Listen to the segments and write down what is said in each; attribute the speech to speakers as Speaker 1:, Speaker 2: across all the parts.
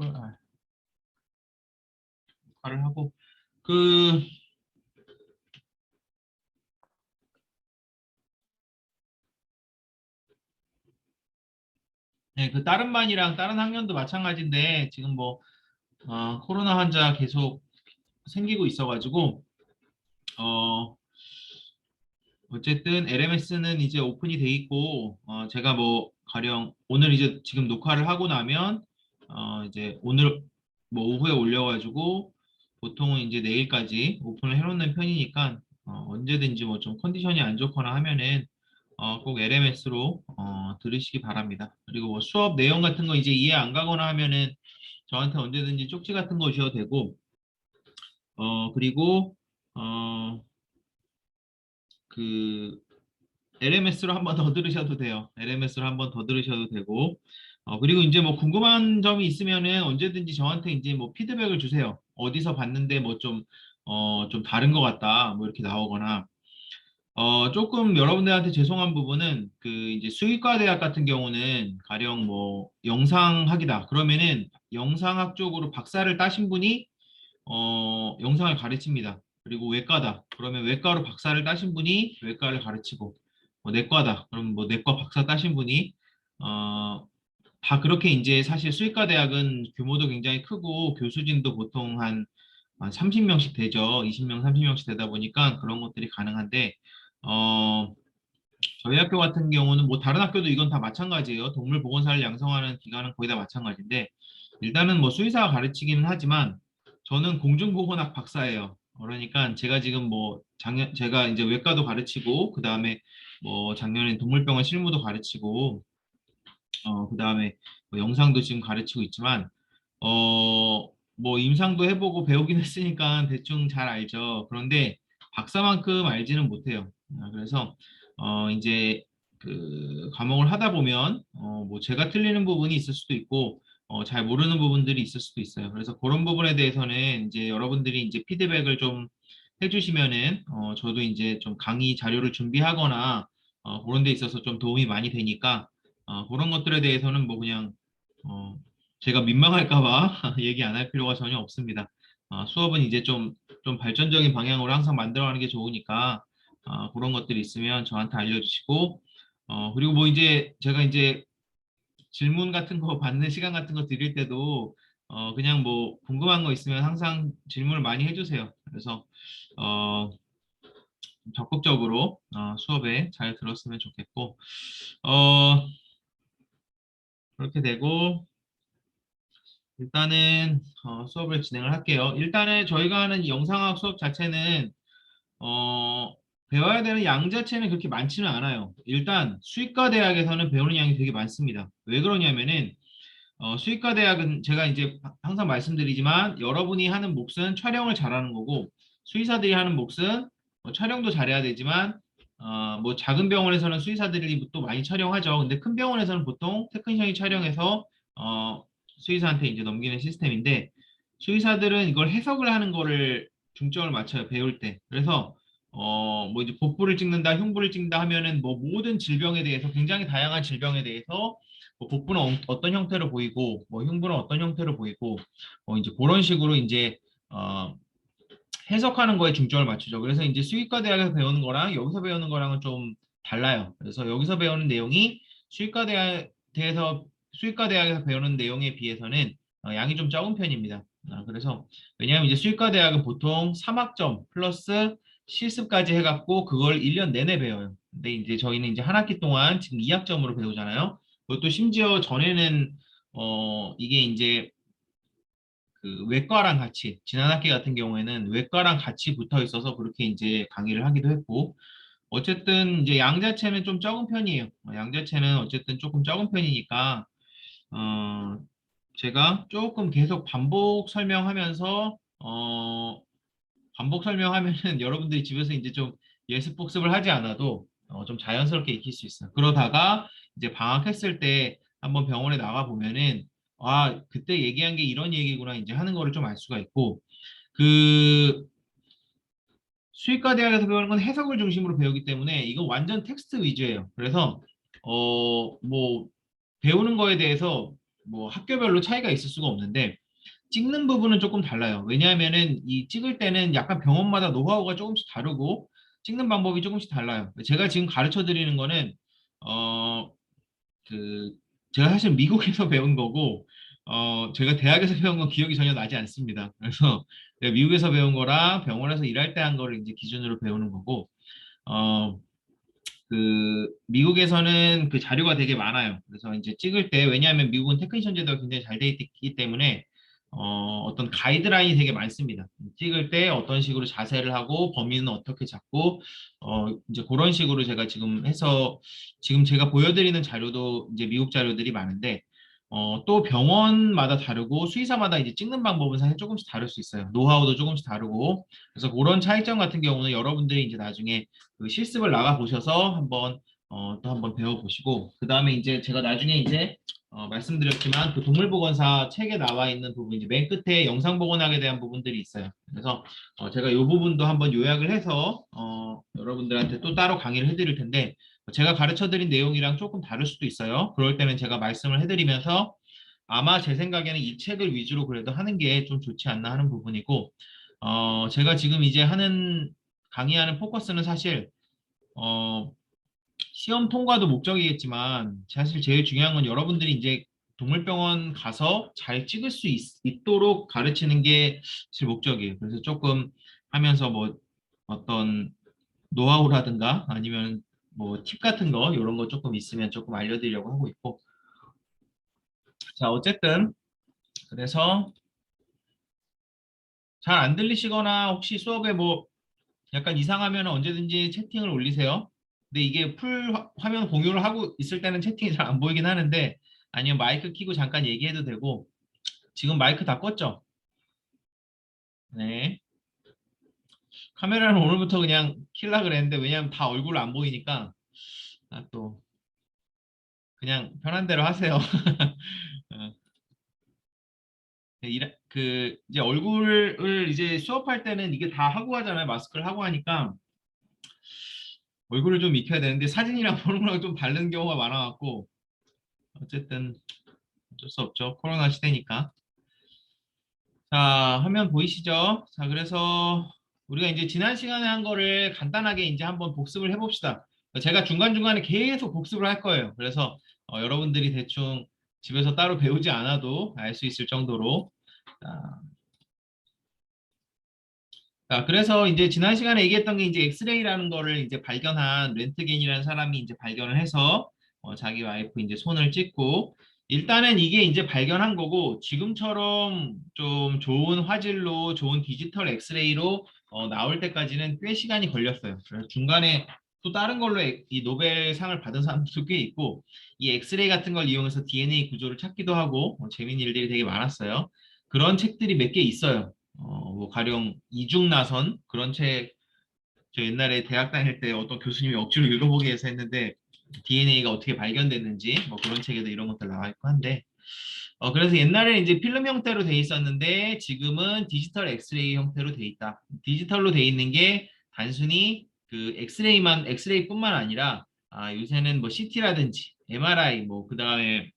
Speaker 1: 녹화를 하고 그 네, 그 다른 반이랑 다른 학년도 마찬가지인데 지금 뭐 코로나 환자 계속 생기고 있어가지고 어 어쨌든 LMS는 이제 오픈이 돼 있고 제가 뭐 가령 오늘 이제 지금 녹화를 하고 나면 이제 오늘 뭐 오후에 올려가지고 보통은 이제 내일까지 오픈을 해놓는 편이니까 언제든지 뭐 좀 컨디션이 안 좋거나 하면은 꼭 LMS로 들으시기 바랍니다. 그리고 뭐 수업 내용 같은 거 이제 이해 안 가거나 하면은 저한테 언제든지 쪽지 같은 거 주셔도 되고 그리고 그 LMS로 한번 더 들으셔도 돼요. LMS로 한번 더 들으셔도 되고 그리고 이제 뭐 궁금한 점이 있으면은 언제든지 저한테 이제 뭐 피드백을 주세요. 어디서 봤는데 뭐 좀 다른 것 같다 뭐 이렇게 나오거나 조금 여러분들한테 죄송한 부분은 그 이제 수의과 대학 같은 경우는 가령 뭐 영상학이다 그러면은 영상학 쪽으로 박사를 따신 분이 영상을 가르칩니다. 그리고 외과다 그러면 외과로 박사를 따신 분이 외과를 가르치고 뭐 내과다 그럼 뭐 내과 박사 따신 분이 다 그렇게 이제 사실 수의과 대학은 규모도 굉장히 크고 교수진도 보통 한 30명씩 되죠. 20명, 30명씩 되다 보니까 그런 것들이 가능한데 어, 저희 학교 같은 경우는 뭐 다른 학교도 이건 다 마찬가지예요. 동물보건사를 양성하는 기관은 거의 다 마찬가지인데 일단은 뭐 수의사가 가르치기는 하지만 저는 공중보건학 박사예요. 그러니까 제가 지금 뭐 제가 이제 외과도 가르치고 그 다음에 뭐 작년에 동물병원 실무도 가르치고 그 다음에 뭐 영상도 지금 가르치고 있지만 뭐 임상도 해보고 배우긴 했으니까 대충 잘 알죠. 그런데 박사만큼 알지는 못해요. 그래서 이제 그 과목을 하다 보면 뭐 제가 틀리는 부분이 있을 수도 있고 잘 모르는 부분들이 있을 수도 있어요. 그래서 그런 부분에 대해서는 이제 여러분들이 이제 피드백을 좀 해주시면은 저도 이제 좀 강의 자료를 준비하거나 그런 데 있어서 좀 도움이 많이 되니까 그런 것들에 대해서는 뭐 그냥 어, 제가 민망할까 봐 얘기 안 할 필요가 전혀 없습니다. 수업은 이제 좀 발전적인 방향으로 항상 만들어가는 게 좋으니까 그런 것들이 있으면 저한테 알려주시고 그리고 뭐 이제 제가 이제 질문 같은 거 받는 시간 같은 거 드릴 때도 그냥 뭐 궁금한 거 있으면 항상 질문을 많이 해주세요. 그래서 어, 적극적으로 수업에 잘 들었으면 좋겠고 어, 그렇게 되고 일단은 수업을 진행을 할게요. 일단은 저희가 하는 이 영상학 수업 자체는 어, 배워야 되는 양 자체는 그렇게 많지는 않아요. 일단 수의과 대학에서는 배우는 양이 되게 많습니다. 왜 그러냐면은 수의과 대학은 제가 이제 항상 말씀드리지만 여러분이 하는 몫은 촬영을 잘하는 거고 수의사들이 하는 몫은 촬영도 잘해야 되지만 뭐 작은 병원에서는 수의사들이 또 많이 촬영하죠. 근데 큰 병원에서는 보통 테크니션이 촬영해서 수의사한테 이제 넘기는 시스템인데 수의사들은 이걸 해석을 하는 거를 중점을 맞춰요. 배울 때. 그래서 뭐 이제 복부를 찍는다, 흉부를 찍는다 하면은 뭐 모든 질병에 대해서 굉장히 다양한 질병에 대해서 뭐 복부는 어떤 형태로 보이고 뭐 흉부는 어떤 형태로 보이고 이제 그런 식으로 이제 어, 해석하는 거에 중점을 맞추죠. 그래서 이제 수의과 대학에서 배우는 거랑 여기서 배우는 거랑은 좀 달라요. 그래서 여기서 배우는 내용이 수의과 대학에서 수의과 대학에서 배우는 내용에 비해서는 양이 좀 적은 편입니다. 그래서 왜냐하면 이제 수의과 대학은 보통 3학점 플러스 실습까지 해갖고 그걸 1년 내내 배워요. 근데 이제 저희는 이제 한 학기 동안 지금 2학점으로 배우잖아요. 그것도 심지어 전에는 이게 이제 그 외과랑 같이 지난 학기 같은 경우에는 외과랑 같이 붙어 있어서 그렇게 이제 강의를 하기도 했고 어쨌든 이제 양 자체는 좀 적은 편이에요. 양 자체는 어쨌든 조금 적은 편이니까 어 제가 조금 계속 반복 설명하면은 여러분들이 집에서 이제 좀 예습 복습을 하지 않아도 좀 자연스럽게 익힐 수 있어요. 그러다가 이제 방학했을 때 한번 병원에 나가 보면은 그때 얘기한 게 이런 얘기구나 이제 하는 거를 좀 알 수가 있고 그 수의과 대학에서 배우는 건 해석을 중심으로 배우기 때문에 이건 완전 텍스트 위주예요. 그래서 뭐 배우는 거에 대해서 뭐 학교별로 차이가 있을 수가 없는데 찍는 부분은 조금 달라요. 왜냐하면은 이 찍을 때는 약간 병원마다 노하우가 조금씩 다르고 찍는 방법이 조금씩 달라요. 제가 지금 가르쳐 드리는 거는 어, 그 제가 사실 미국에서 배운 거고 제가 대학에서 배운 건 기억이 전혀 나지 않습니다. 그래서 내가 미국에서 배운 거랑 병원에서 일할 때 한 거를 이제 기준으로 배우는 거고 어, 미국에서는 그 자료가 되게 많아요. 그래서 이제 찍을 때, 왜냐하면 미국은 테크니션 제도가 굉장히 잘 돼 있기 때문에, 어떤 가이드라인이 되게 많습니다. 찍을 때 어떤 식으로 자세를 하고, 범위는 어떻게 잡고, 이제 그런 식으로 제가 지금 해서, 지금 제가 보여드리는 자료도 이제 미국 자료들이 많은데, 또 병원마다 다르고, 수의사마다 이제 찍는 방법은 사실 조금씩 다를 수 있어요. 노하우도 조금씩 다르고, 그래서 그런 차이점 같은 경우는 여러분들이 이제 나중에 그 실습을 나가 보셔서 한번 또 한번 배워보시고 그 다음에 이제 제가 나중에 이제 말씀드렸지만 그 동물보건사 책에 나와 있는 부분 이제 맨 끝에 영상보건학에 대한 부분들이 있어요. 그래서 제가 이 부분도 한번 요약을 해서 여러분들한테 또 따로 강의를 해드릴 텐데 제가 가르쳐드린 내용이랑 조금 다를 수도 있어요. 그럴 때는 제가 말씀을 해드리면서 아마 제 생각에는 이 책을 위주로 그래도 하는 게 좀 좋지 않나 하는 부분이고 제가 지금 이제 하는 강의하는 포커스는 사실 어, 시험 통과도 목적이겠지만 사실 제일 중요한 건 여러분들이 이제 동물병원 가서 잘 찍을 수 있도록 가르치는 게 제 목적이에요. 그래서 조금 하면서 뭐 어떤 노하우라든가 아니면 뭐 팁 같은 거 이런 거 조금 있으면 조금 알려드리려고 하고 있고 자 어쨌든 그래서 잘 안 들리시거나 혹시 수업에 뭐 약간 이상하면 언제든지 채팅을 올리세요. 근데 이게 풀 화면 공유를 하고 있을 때는 채팅이 잘 안 보이긴 하는데 아니면 마이크 켜고 잠깐 얘기해도 되고 지금 마이크 다 껐죠? 네. 카메라는 오늘부터 그냥 킬라 그랬는데 왜냐면 다 얼굴 안 보이니까 또 그냥 편한 대로 하세요. 어, 이제 얼굴을 이제 수업할 때는 이게 다 하고 하잖아요. 마스크를 하고 하니까 얼굴을 좀 익혀야 되는데 사진이랑 보는 거랑 좀 다른 경우가 많아갖고 어쨌든 어쩔 수 없죠. 코로나 시대니까. 자, 화면 보이시죠? 자, 그래서 우리가 이제 지난 시간에 한 거를 간단하게 이제 한번 복습을 해봅시다. 제가 중간중간에 계속 복습을 할 거예요. 그래서 여러분들이 대충 집에서 따로 배우지 않아도 알 수 있을 정도로. 자, 그래서 이제 지난 시간에 얘기했던 게 이제 엑스레이라는 거를 이제 발견한 렌트겐이라는 사람이 이제 발견을 해서 자기 와이프 이제 손을 찍고 일단은 이게 이제 발견한 거고 지금처럼 좀 좋은 화질로 좋은 디지털 엑스레이로 나올 때까지는 꽤 시간이 걸렸어요. 그래서 중간에 또 다른 걸로 이 노벨상을 받은 사람들도 꽤 있고 이 엑스레이 같은 걸 이용해서 DNA 구조를 찾기도 하고 재미있는 일들이 되게 많았어요. 그런 책들이 몇 개 있어요. 뭐 가령 이중나선 그런 책 저 옛날에 대학 다닐 때 어떤 교수님이 억지로 읽어보게 해서 했는데 DNA가 어떻게 발견됐는지 뭐 그런 책에도 이런 것들 나와 있고 한데 그래서 옛날에 이제 필름 형태로 돼 있었는데 지금은 디지털 엑스레이 형태로 돼 있다. 디지털로 돼 있는 게 단순히 그 엑스레이뿐만 아니라 요새는 뭐 CT라든지 MRI 뭐 그다음에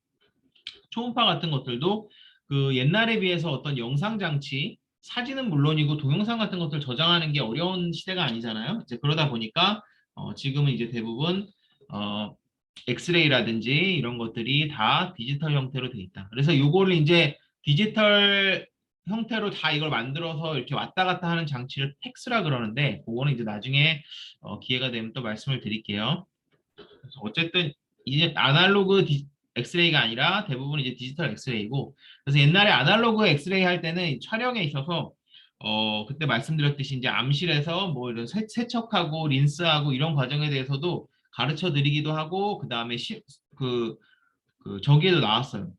Speaker 1: 초음파 같은 것들도 그 옛날에 비해서 어떤 영상 장치, 사진은 물론이고 동영상 같은 것들 저장하는 게 어려운 시대가 아니잖아요. 이제 그러다 보니까 지금은 이제 대부분 어, 엑스레이라든지 이런 것들이 다 디지털 형태로 돼 있다. 그래서 요거를 이제 디지털 형태로 다 이걸 만들어서 이렇게 왔다 갔다 하는 장치를 팩스라 그러는데 그거는 이제 나중에 기회가 되면 또 말씀을 드릴게요. 그래서 어쨌든 이제 엑스레이가 아니라 대부분 이제 디지털 엑스레이고 그래서 옛날에 아날로그 엑스레이 할 때는 촬영에 있어서 그때 말씀드렸듯이 이제 암실에서 뭐 이런 세척하고 린스하고 이런 과정에 대해서도 가르쳐 드리기도 하고 그다음에 저기에도 나왔어요.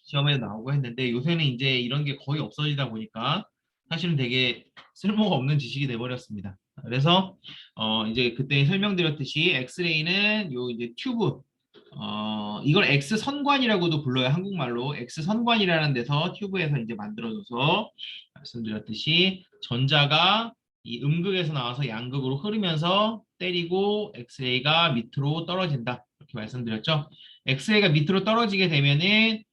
Speaker 1: 시험에도 나오고 했는데 요새는 이제 이런 게 거의 없어지다 보니까 사실은 되게 쓸모가 없는 지식이 돼버렸습니다. 그래서 이제 그때 설명드렸듯이 엑스레이는 요 이제 튜브 이걸 X선관이라고도 불러요. 한국말로 X선관이라는 데서 튜브에서 이제 만들어져서 말씀드렸듯이 전자가 이 음극에서 나와서 양극으로 흐르면서 때리고 엑스레이가 밑으로 떨어진다. 이렇게 말씀드렸죠. 엑스레이가 밑으로 떨어지게 되면은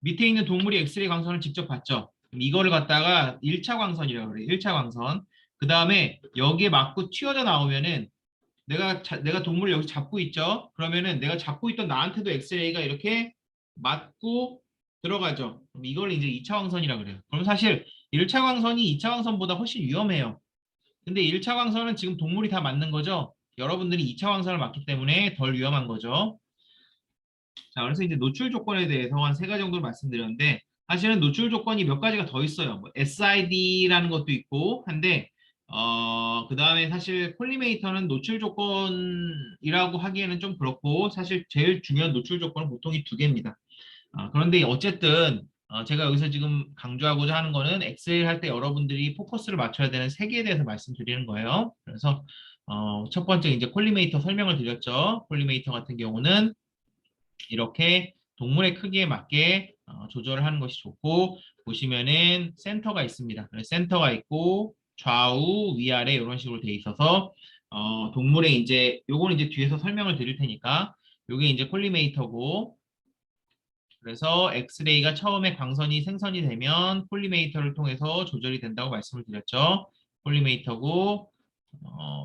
Speaker 1: 밑에 있는 동물이 엑스레이 광선을 직접 봤죠. 그럼 이거를 갖다가 1차 광선이라고 그래요. 1차 광선. 그 다음에 여기에 맞고 튀어져 나오면은 내가 동물을 여기 잡고 있죠. 그러면은 내가 잡고 있던 나한테도 엑스레이가 이렇게 맞고 들어가죠. 그럼 이걸 이제 2차 광선이라고 그래요. 그럼 사실 1차 광선이 2차 광선보다 훨씬 위험해요. 근데 1차 광선은 지금 동물이 다 맞는 거죠. 여러분들이 2차 광선을 맞기 때문에 덜 위험한 거죠. 자, 그래서 이제 노출 조건에 대해서 한 세 가지 정도를 말씀드렸는데, 사실은 노출 조건이 몇 가지가 더 있어요. 뭐 SID라는 것도 있고 한데, 그 다음에 사실 콜리메이터는 노출 조건이라고 하기에는 좀 그렇고, 사실 제일 중요한 노출 조건은 보통 이 두 개입니다. 그런데 어쨌든 제가 여기서 지금 강조하고자 하는 거는 엑셀 할 때 여러분들이 포커스를 맞춰야 되는 세 개에 대해서 말씀드리는 거예요. 그래서 첫 번째 이제 콜리메이터 설명을 드렸죠. 콜리메이터 같은 경우는 이렇게 동물의 크기에 맞게 조절을 하는 것이 좋고, 보시면은 센터가 있습니다. 센터가 있고 좌우 위아래 이런 식으로 돼 있어서 동물의 이제 요거는 이제 뒤에서 설명을 드릴 테니까 요게 이제 콜리메이터고, 그래서 엑스레이가 처음에 광선이 생성이 되면 콜리메이터를 통해서 조절이 된다고 말씀을 드렸죠. 콜리메이터고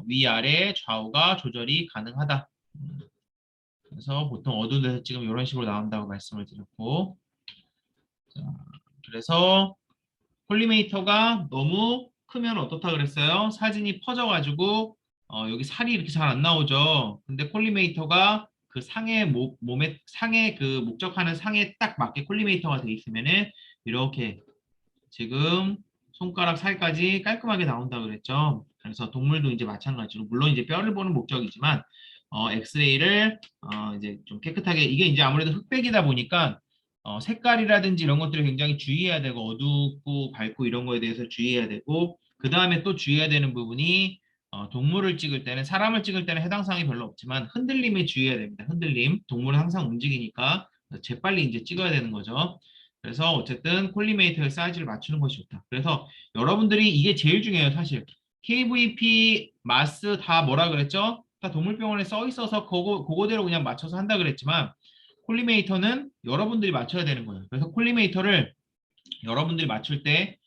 Speaker 1: 위아래 좌우가 조절이 가능하다. 그래서 보통 어두운 데서 찍으면 이런 식으로 나온다고 말씀을 드렸고, 자, 그래서 콜리메이터가 너무 크면 어떻다 그랬어요? 사진이 퍼져가지고 여기 살이 이렇게 잘 안 나오죠. 근데 콜리메이터가 그 상의 몸에 상의 그 목적하는 상에 딱 맞게 콜리메이터가 돼 있으면은 이렇게 지금 손가락 살까지 깔끔하게 나온다 그랬죠. 그래서 동물도 이제 마찬가지로 물론 이제 뼈를 보는 목적이지만 엑스레이를 이제 좀 깨끗하게, 이게 이제 아무래도 흑백이다 보니까 색깔이라든지 이런 것들을 굉장히 주의해야 되고 어둡고 밝고 이런 거에 대해서 주의해야 되고, 그 다음에 또 주의해야 되는 부분이 동물을 찍을 때는, 사람을 찍을 때는 해당 사항이 별로 없지만 흔들림에 주의해야 됩니다. 흔들림. 동물은 항상 움직이니까 재빨리 이제 찍어야 되는 거죠. 그래서 어쨌든 콜리메이터의 사이즈를 맞추는 것이 좋다. 그래서 여러분들이 이게 제일 중요해요, 사실. KVP, 마스 다 뭐라 그랬죠? 다 동물병원에 써 있어서 그거대로 그냥 맞춰서 한다 그랬지만, 콜리메이터는 여러분들이 맞춰야 되는 거예요. 그래서 콜리메이터를 여러분들이 맞출 때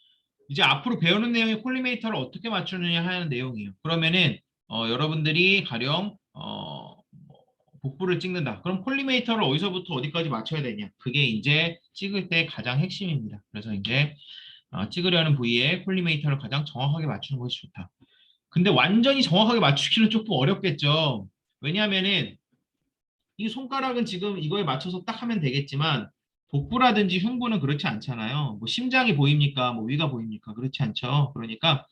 Speaker 1: 이제 앞으로 배우는 내용이 콜리메이터를 어떻게 맞추느냐 하는 내용이에요. 그러면은 여러분들이 가령 뭐 복부를 찍는다. 그럼 콜리메이터를 어디서부터 어디까지 맞춰야 되냐? 그게 이제 찍을 때 가장 핵심입니다. 그래서 이제 찍으려는 부위에 콜리메이터를 가장 정확하게 맞추는 것이 좋다. 근데 완전히 정확하게 맞추기는 조금 어렵겠죠. 왜냐하면은 이 손가락은 지금 이거에 맞춰서 딱 하면 되겠지만 복부라든지 흉부는 그렇지 않잖아요. 뭐 심장이 보입니까? 뭐 위가 보입니까? 그렇지 않죠. 그러니까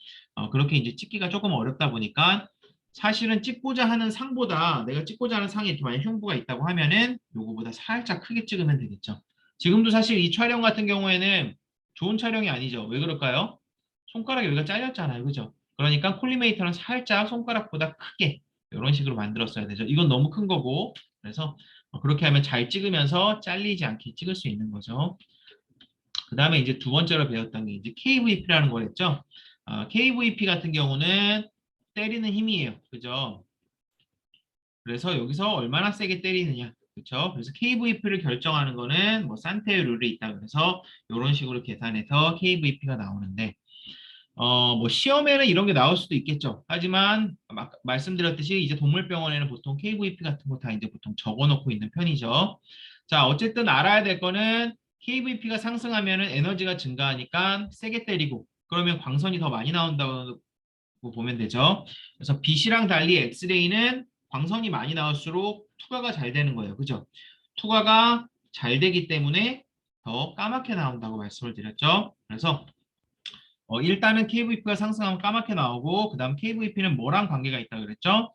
Speaker 1: 그렇게 이제 찍기가 조금 어렵다 보니까 사실은 찍고자 하는 상보다, 내가 찍고자 하는 상에 만약 흉부가 있다고 하면은 요거보다 살짝 크게 찍으면 되겠죠. 지금도 사실 이 촬영 같은 경우에는 좋은 촬영이 아니죠. 왜 그럴까요? 손가락 여기가 잘렸잖아요. 그죠? 그러니까 콜리메이터는 살짝 손가락보다 크게 이런 식으로 만들었어야 되죠. 이건 너무 큰 거고, 그래서 그렇게 하면 잘 찍으면서 잘리지 않게 찍을 수 있는 거죠. 그 다음에 이제 두 번째로 배웠던 게 이제 KVP라는 거랬죠. KVP 같은 경우는 때리는 힘이에요. 그죠? 그래서 여기서 얼마나 세게 때리느냐. 그렇죠? 그래서 KVP를 결정하는 거는 뭐 산테의 룰이 있다 그래서 이런 식으로 계산해서 KVP가 나오는데, 뭐 시험에는 이런 게 나올 수도 있겠죠. 하지만 말씀드렸듯이 이제 동물병원에는 보통 KVP 같은 거 다 이제 보통 적어놓고 있는 편이죠. 자, 어쨌든 알아야 될 거는 KVP가 상승하면은 에너지가 증가하니까 세게 때리고, 그러면 광선이 더 많이 나온다고 보면 되죠. 그래서 빛이랑 달리 엑스레이는 광선이 많이 나올수록 투과가 잘 되는 거예요. 그죠? 투과가 잘 되기 때문에 더 까맣게 나온다고 말씀을 드렸죠. 그래서 일단은 KVP가 상승하면 까맣게 나오고, 그 다음 KVP는 뭐랑 관계가 있다 그랬죠?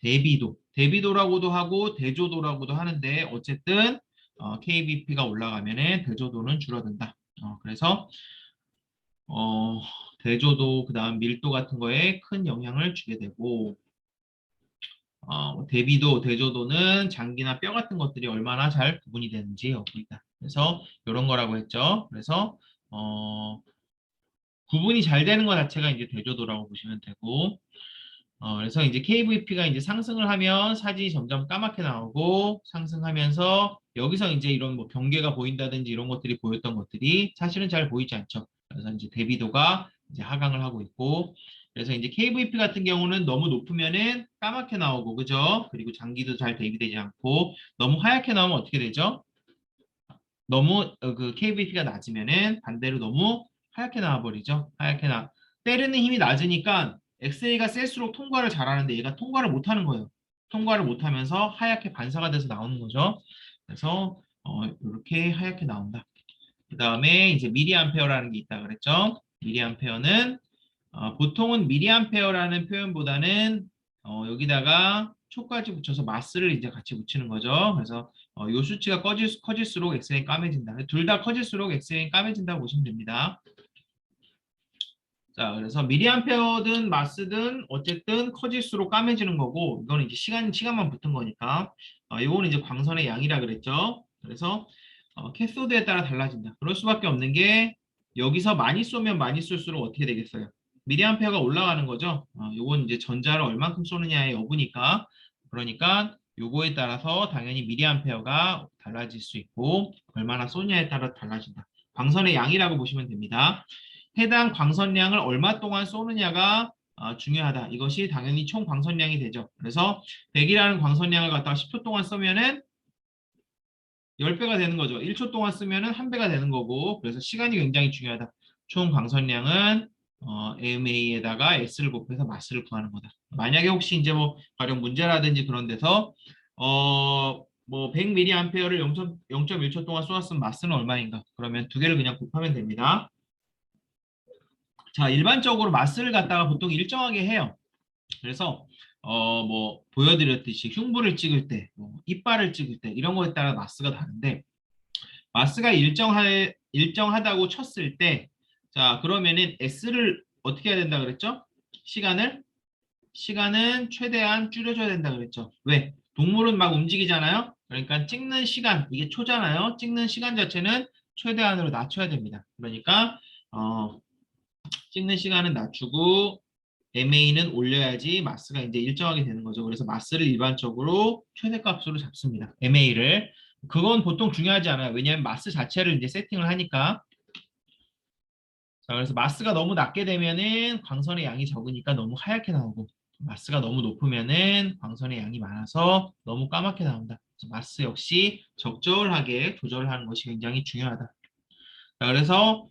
Speaker 1: 대비도. 대비도라고도 하고 대조도라고도 하는데, 어쨌든 KVP가 올라가면은 대조도는 줄어든다. 그래서 어, 대조도, 그 다음 밀도 같은 거에 큰 영향을 주게 되고, 대비도, 대조도는 장기나 뼈 같은 것들이 얼마나 잘 구분이 되는지 여부이다. 그래서 이런 거라고 했죠. 그래서 구분이 잘 되는 것 자체가 이제 대조도라고 보시면 되고, 그래서 이제 KVP가 이제 상승을 하면 사진이 점점 까맣게 나오고, 상승하면서 여기서 이제 이런 뭐 경계가 보인다든지 이런 것들이 보였던 것들이 사실은 잘 보이지 않죠. 그래서 이제 대비도가 이제 하강을 하고 있고, 그래서 이제 KVP 같은 경우는 너무 높으면은 까맣게 나오고, 그죠? 그리고 장기도 잘 대비되지 않고, 너무 하얗게 나오면 어떻게 되죠? 너무 그 KVP가 낮으면은 반대로 너무 하얗게 나와버리죠. 때리는 힘이 낮으니까 엑스레이가 셀수록 통과를 잘하는데 얘가 통과를 못하는 거예요. 통과를 못하면서 하얗게 반사가 돼서 나오는 거죠. 그래서 이렇게 하얗게 나온다. 그 다음에 이제 미리암페어라는 게 있다 그랬죠. 미리암페어는 보통은 미리암페어라는 표현보다는 여기다가 초까지 붙여서 마스를 이제 같이 붙이는 거죠. 그래서 요 수치가 커질수록 엑스레이 까매진다. 둘 다 커질수록 엑스레이 까매진다고 보시면 됩니다. 자, 그래서 미리암페어든 마스든 어쨌든 커질수록 까매지는 거고, 이거는 이제 시간만 붙은 거니까, 이거는 이제 광선의 양이라 그랬죠. 그래서 캐소드에 따라 달라진다. 그럴 수밖에 없는 게 여기서 많이 쏘면 많이 쏠수록 어떻게 되겠어요? 미리암페어가 올라가는 거죠. 요건 이제 전자를 얼만큼 쏘느냐의 여부니까, 그러니까 요거에 따라서 당연히 미리암페어가 달라질 수 있고, 얼마나 쏘냐에 따라 달라진다. 광선의 양이라고 보시면 됩니다. 해당 광선량을 얼마 동안 쏘느냐가 중요하다. 이것이 당연히 총 광선량이 되죠. 그래서 100이라는 광선량을 갖다가 10초 동안 쏘면은 10배가 되는 거죠. 1초 동안 쓰면은 1배가 되는 거고, 그래서 시간이 굉장히 중요하다. 총 광선량은 AMA에다가 S를 곱해서 마스를 구하는 거다. 만약에 혹시 이제 뭐 가령 문제라든지 그런 데서 뭐 100mAh를 0.1초 동안 쏘았으면 마스는 얼마인가? 그러면 두 개를 그냥 곱하면 됩니다. 자, 일반적으로 마스를 갖다가 보통 일정하게 해요. 그래서 뭐 보여드렸듯이 흉부를 찍을 때, 뭐 이빨을 찍을 때 이런 거에 따라 마스가 다른데, 마스가 일정하다고 쳤을 때, 자, 그러면은 S를 어떻게 해야 된다 그랬죠? 시간은 최대한 줄여줘야 된다 그랬죠. 왜? 동물은 막 움직이잖아요. 그러니까 찍는 시간, 이게 초잖아요. 찍는 시간 자체는 최대한으로 낮춰야 됩니다. 그러니까 찍는 시간은 낮추고 MA는 올려야지 마스가 이제 일정하게 되는 거죠. 그래서 마스를 일반적으로 최대값으로 잡습니다. MA를. 그건 보통 중요하지 않아요. 왜냐하면 마스 자체를 이제 세팅을 하니까. 자, 그래서 마스가 너무 낮게 되면은 광선의 양이 적으니까 너무 하얗게 나오고, 마스가 너무 높으면은 광선의 양이 많아서 너무 까맣게 나온다. 그래서 마스 역시 적절하게 조절하는 것이 굉장히 중요하다. 자, 그래서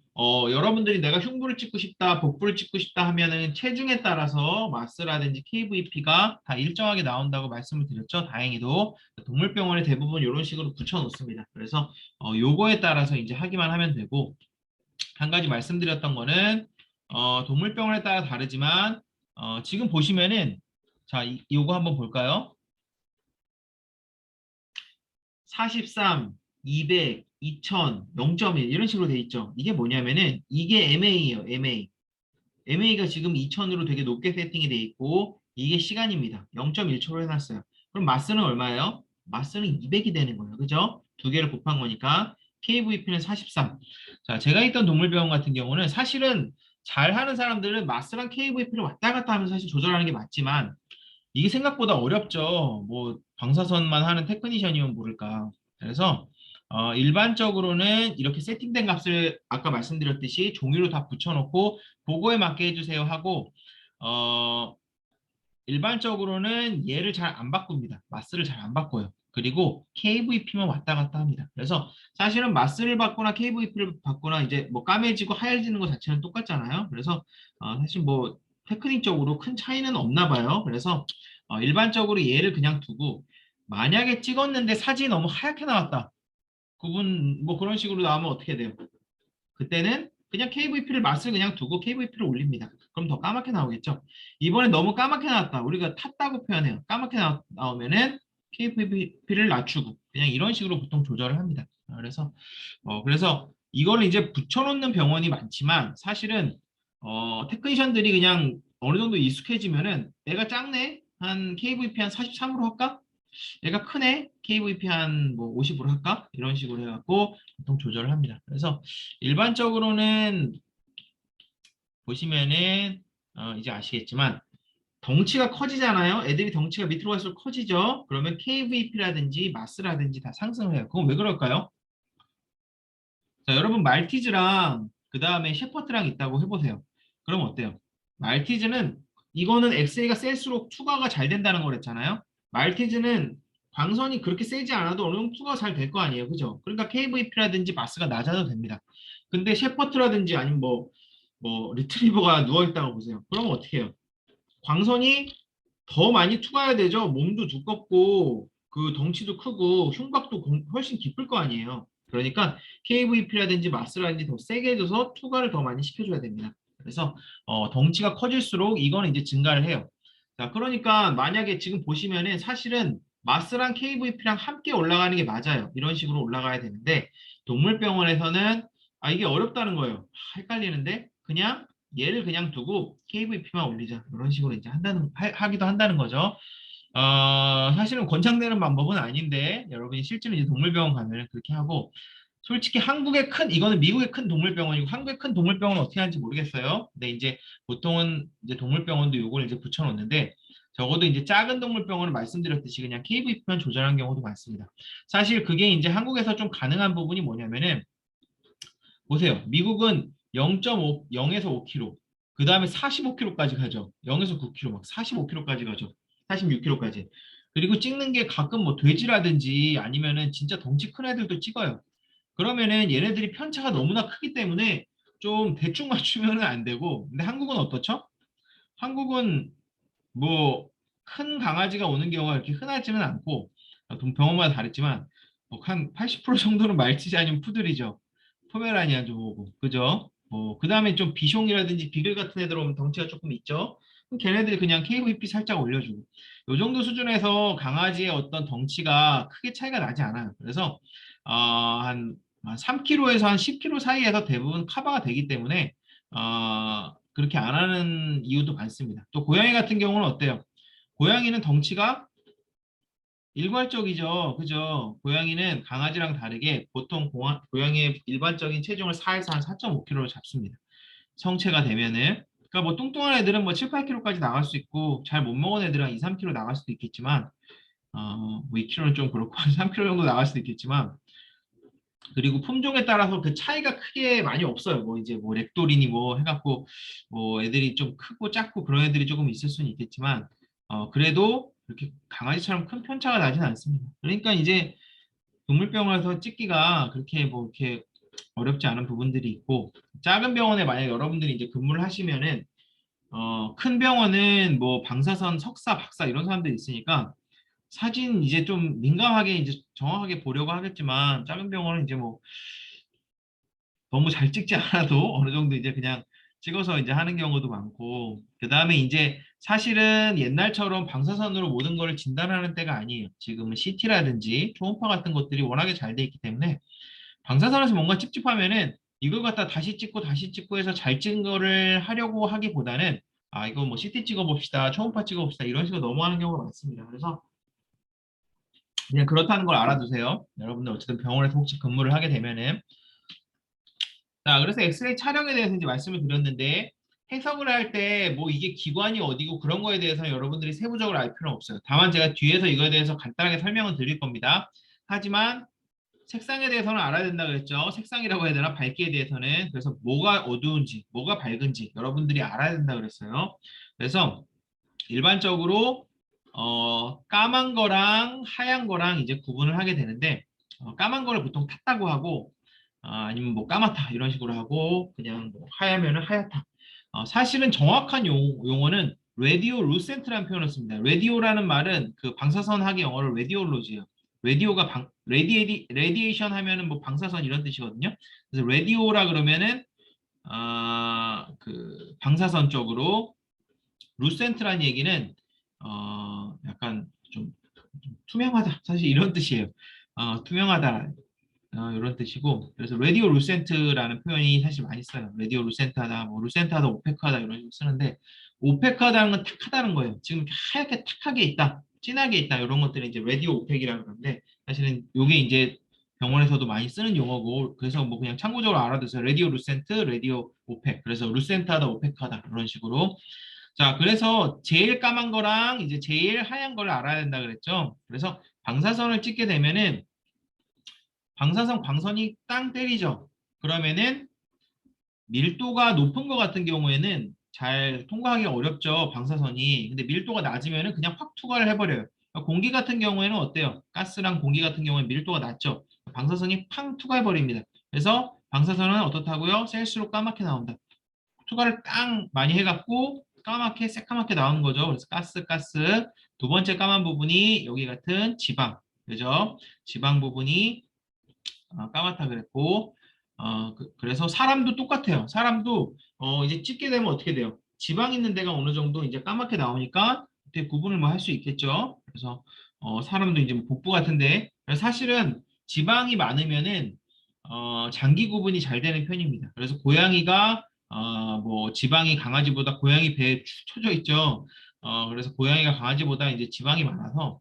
Speaker 1: 여러분들이 내가 흉부를 찍고 싶다, 복부를 찍고 싶다 하면은 체중에 따라서 마스라든지 KVP가 다 일정하게 나온다고 말씀을 드렸죠. 다행히도 동물병원에 대부분 이런 식으로 붙여 놓습니다. 그래서 요거에 따라서 이제 하기만 하면 되고, 한 가지 말씀드렸던 거는 동물병원에 따라 다르지만 지금 보시면은 자, 요거 한번 볼까요? 43, 200, 2000, 0.1 이런 식으로 돼 있죠. 이게 뭐냐면은 이게 MA예요. MA. MA가 지금 2000으로 되게 높게 세팅이 돼 있고 이게 시간입니다. 0.1초로 해놨어요. 그럼 마스는 얼마예요? 마스는 200이 되는 거예요. 그죠? 두 개를 곱한 거니까 KVP는 43. 자, 제가 있던 동물병원 같은 경우는 사실은 잘하는 사람들은 마스랑 KVP를 왔다 갔다 하면서 사실 조절하는 게 맞지만 이게 생각보다 어렵죠. 뭐 방사선만 하는 테크니션이면 모를까. 그래서 일반적으로는 이렇게 세팅된 값을 아까 말씀드렸듯이 종이로 다 붙여놓고 그거에 맞게 해주세요 하고 어, 일반적으로는 얘를 잘 안 바꿉니다. 마스를 잘 안 바꿔요. 그리고 KVP만 왔다 갔다 합니다. 그래서 사실은 마스를 바꾸나 KVP를 바꾸나 이제 뭐 까매지고 하얘지는 것 자체는 똑같잖아요. 그래서 사실 뭐 테크닉적으로 큰 차이는 없나 봐요. 그래서 일반적으로 얘를 그냥 두고 만약에 찍었는데 사진이 너무 하얗게 나왔다. 그분 뭐 그런 식으로 나오면 어떻게 돼요? 그때는 그냥 KVP를 맛을 그냥 두고 KVP를 올립니다. 그럼 더 까맣게 나오겠죠. 이번에 너무 까맣게 나왔다. 우리가 탔다고 표현해요. 까맣게 나오면은 KVP를 낮추고 그냥 이런 식으로 보통 조절을 합니다. 그래서 이거를 이제 붙여놓는 병원이 많지만 사실은 테크니션들이 그냥 어느 정도 익숙해지면은 애가 작네 한 KVP 한 43으로 할까? 얘가 크네? KVP 한 뭐 50으로 할까? 이런 식으로 해갖고 보통 조절을 합니다. 그래서 일반적으로는 보시면은 이제 아시겠지만 덩치가 커지잖아요. 애들이 덩치가 밑으로 갈수록 커지죠. 그러면 KVP라든지 마스라든지 다 상승을 해요. 그건 왜 그럴까요? 자, 여러분 말티즈랑 그 다음에 셰퍼드랑 있다고 해보세요. 그럼 어때요? 말티즈는 이거는 엑스레이가 셀수록 투과가 잘 된다는 거랬잖아요. 말티즈는 광선이 그렇게 세지 않아도 어느 정도 투과가 잘 될 거 아니에요. 그죠? 그러니까 KVP라든지 마스가 낮아도 됩니다. 근데 셰퍼드라든지 아니면 뭐 리트리버가 누워있다고 보세요. 그러면 어떻게 해요? 광선이 더 많이 투과해야 되죠. 몸도 두껍고 그 덩치도 크고 흉곽도 훨씬 깊을 거 아니에요. 그러니까 KVP라든지 마스라든지 더 세게 해줘서 투과를 더 많이 시켜줘야 됩니다. 그래서 덩치가 커질수록 이거는 이제 증가를 해요. 자, 그러니까 만약에 지금 보시면은 사실은 마스랑 KVP랑 함께 올라가는 게 맞아요. 이런 식으로 올라가야 되는데 동물병원에서는 이게 어렵다는 거예요. 헷갈리는데 그냥 얘를 그냥 두고 KVP만 올리자. 이런 식으로 이제 하기도 한다는 거죠. 사실은 권장되는 방법은 아닌데, 여러분이 실제로 이제 동물병원 가면 그렇게 하고, 솔직히 이거는 미국의 큰 동물병원이고, 한국의 큰 동물병원은 어떻게 하는지 모르겠어요. 근데 이제 보통은 이제 동물병원도 이걸 이제 붙여놓는데, 적어도 이제 작은 동물병원은 말씀드렸듯이 그냥 KVP만 조절한 경우도 많습니다. 사실 그게 이제 한국에서 좀 가능한 부분이 뭐냐면은, 보세요. 미국은 0.5, 0에서 5kg, 그 다음에 45kg까지 가죠. 0에서 9kg, 막 45kg까지 가죠. 46kg까지. 그리고 찍는 게 가끔 뭐 돼지라든지 아니면은 진짜 덩치 큰 애들도 찍어요. 그러면은 얘네들이 편차가 너무나 크기 때문에 좀 대충 맞추면은 안 되고, 근데 한국은 어떻죠? 한국은 뭐 큰 강아지가 오는 경우가 이렇게 흔하지는 않고 병원마다 다르지만 뭐한 80% 정도는 말티즈 아니면 푸들이죠. 포메라니안 좀 오고 그죠? 그 다음에 좀 비숑이라든지 비글 같은 애들 오면 덩치가 조금 있죠. 그럼 걔네들 그냥 KVP 살짝 올려주고 요 정도 수준에서 강아지의 어떤 덩치가 크게 차이가 나지 않아요. 그래서 한 3kg에서 한 10kg 사이에서 대부분 커버가 되기 때문에 그렇게 안 하는 이유도 많습니다. 또 고양이 같은 경우는 어때요? 고양이는 덩치가 일괄적이죠. 그죠? 고양이는 강아지랑 다르게 보통 고양이의 일반적인 체중을 4에서 한 4.5kg로 잡습니다. 성체가 되면은. 그러니까 뭐 뚱뚱한 애들은 뭐 7, 8kg까지 나갈 수 있고 잘 못 먹은 애들은 2, 3kg 나갈 수도 있겠지만 뭐 2kg는 좀 그렇고 한 3kg 정도 나갈 수도 있겠지만 그리고 품종에 따라서 그 차이가 크게 많이 없어요. 뭐 이제 뭐 렉돌이니 뭐 해갖고 뭐 애들이 좀 크고 작고 그런 애들이 조금 있을 수는 있겠지만 그래도 이렇게 강아지처럼 큰 편차가 나진 않습니다. 그러니까 이제 동물병원에서 찍기가 그렇게 뭐 이렇게 어렵지 않은 부분들이 있고 작은 병원에 만약 여러분들이 이제 근무를 하시면은 큰 병원은 뭐 방사선 석사 박사 이런 사람들이 있으니까 사진 이제 좀 민감하게 이제 정확하게 보려고 하겠지만 작은 병원은 이제 뭐 너무 잘 찍지 않아도 어느 정도 이제 그냥 찍어서 이제 하는 경우도 많고 그 다음에 이제 사실은 옛날처럼 방사선으로 모든 걸 진단하는 때가 아니에요. 지금은 CT라든지 초음파 같은 것들이 워낙에 잘 돼 있기 때문에 방사선에서 뭔가 찝찝하면은 이걸 갖다 다시 찍고 다시 찍고 해서 잘 찍은 거를 하려고 하기보다는 이거 뭐 CT 찍어봅시다 초음파 찍어봅시다 이런 식으로 넘어가는 경우가 많습니다. 그래서 그냥 그렇다는 걸 알아두세요. 여러분들 어쨌든 병원에서 혹시 근무를 하게 되면은 자, 그래서 엑스레이 촬영에 대해서 이제 말씀을 드렸는데 해석을 할 때 뭐 이게 기관이 어디고 그런 거에 대해서는 여러분들이 세부적으로 알 필요는 없어요. 다만 제가 뒤에서 이거에 대해서 간단하게 설명을 드릴 겁니다. 하지만 색상에 대해서는 알아야 된다 그랬죠. 색상이라고 해야 되나? 밝기에 대해서는. 그래서 뭐가 어두운지, 뭐가 밝은지 여러분들이 알아야 된다 그랬어요. 그래서 일반적으로 까만 거랑 하얀 거랑 이제 구분을 하게 되는데 까만 거를 보통 탔다고 하고 아니면 뭐 까맣다 이런 식으로 하고 그냥 뭐 하얗면은 하얗다. 사실은 정확한 용어는 라디오 루센트라는 표현을 씁니다. 라디오라는 말은 그 방사선학의 영어를 라디올로지예요. 라디오가 레디에이션 하면은 뭐 방사선 이런 뜻이거든요. 그래서 라디오라 그러면은 그 방사선 쪽으로 루센트라는 얘기는 약간 좀 투명하다. 사실 이런 뜻이에요. 투명하다. 이런 뜻이고 그래서 라디오 루센트라는 표현이 사실 많이 써요. 라디오 루센트하다, 뭐 루센트하다, 오페크하다 이런 식으로 쓰는데 오페크하다는 건 탁하다는 거예요. 지금 하얗게 탁하게 있다, 진하게 있다 이런 것들을 이제 라디오 오펙이라고 그러는데 사실은 이게 이제 병원에서도 많이 쓰는 용어고 그래서 뭐 그냥 참고적으로 알아두세요. 라디오 루센트, 라디오 오펙. 그래서 루센트하다, 오페크하다 이런 식으로 자, 그래서 제일 까만 거랑 이제 제일 하얀 걸 알아야 된다 그랬죠. 그래서 방사선을 찍게 되면은 방사선 광선이 땅 때리죠. 그러면은 밀도가 높은 것 같은 경우에는 잘 통과하기 어렵죠. 방사선이. 근데 밀도가 낮으면은 그냥 확 투과를 해버려요. 공기 같은 경우에는 어때요? 가스랑 공기 같은 경우에 밀도가 낮죠. 방사선이 팡 투과해버립니다. 그래서 방사선은 어떻다고요? 셀수록 까맣게 나온다. 투과를 딱 많이 해갖고 까맣게 새까맣게 나오는 거죠. 그래서 가스. 두 번째 까만 부분이 여기 같은 지방. 그죠? 지방 부분이 까맣다 그랬고 그래서 사람도 똑같아요. 사람도 이제 찍게 되면 어떻게 돼요? 지방 있는 데가 어느 정도 이제 까맣게 나오니까 그때 구분을 뭐 할 수 있겠죠. 그래서 사람도 이제 뭐 복부 같은데 그래서 사실은 지방이 많으면은 장기 구분이 잘 되는 편입니다. 그래서 고양이가 뭐 지방이 강아지보다 고양이 배에 축 처져 있죠. 그래서 고양이가 강아지보다 이제 지방이 많아서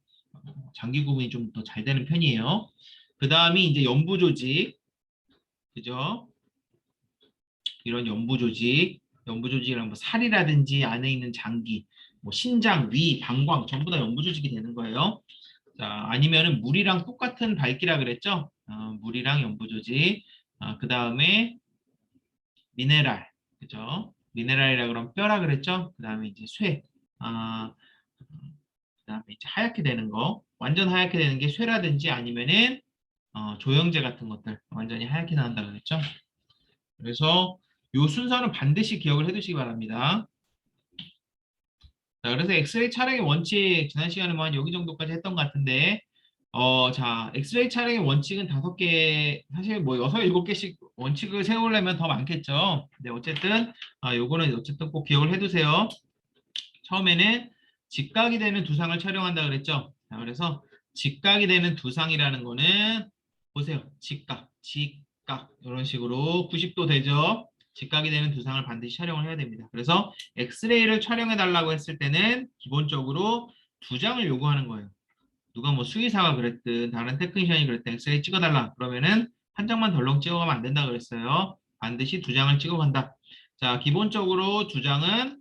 Speaker 1: 장기 구분이 좀 더 잘 되는 편이에요. 그 다음이 이제 연부 조직, 그죠? 이런 연부 조직이란 뭐 살이라든지 안에 있는 장기, 뭐 신장, 위, 방광 전부 다 연부 조직이 되는 거예요. 자, 아니면은 물이랑 똑같은 밝기라 그랬죠? 물이랑 연부 조직. 그 다음에 미네랄, 그죠? 미네랄이라 그러면 뼈라 그랬죠? 그 다음에 이제 쇠, 아, 그 다음에 이제 하얗게 되는 거, 완전 하얗게 되는 게 쇠라든지 아니면은 조영제 같은 것들 완전히 하얗게 나온다 그랬죠? 그래서 요 순서는 반드시 기억을 해두시기 바랍니다. 자, 그래서 엑스레이 촬영의 원칙 지난 시간에 뭐 한 여기 정도까지 했던 것 같은데 자, 엑스레이 촬영의 원칙은 5개, 사실 뭐 6, 7개씩 원칙을 세우려면 더 많겠죠. 근데 어쨌든 요거는 어쨌든 꼭 기억을 해두세요. 처음에는 직각이 되는 두상을 촬영한다 그랬죠. 자, 그래서 직각이 되는 두상이라는 거는 보세요. 직각 이런 식으로 90도 되죠. 직각이 되는 두상을 반드시 촬영을 해야 됩니다. 그래서 엑스레이를 촬영해 달라고 했을 때는 기본적으로 2장을 요구하는 거예요. 누가 뭐 수의사가 그랬든 다른 테크니션이 그랬든 엑스레이 찍어달라 그러면은 한 장만 덜렁 찍어가면 안 된다 그랬어요. 반드시 2장을 찍어간다. 자, 기본적으로 2장은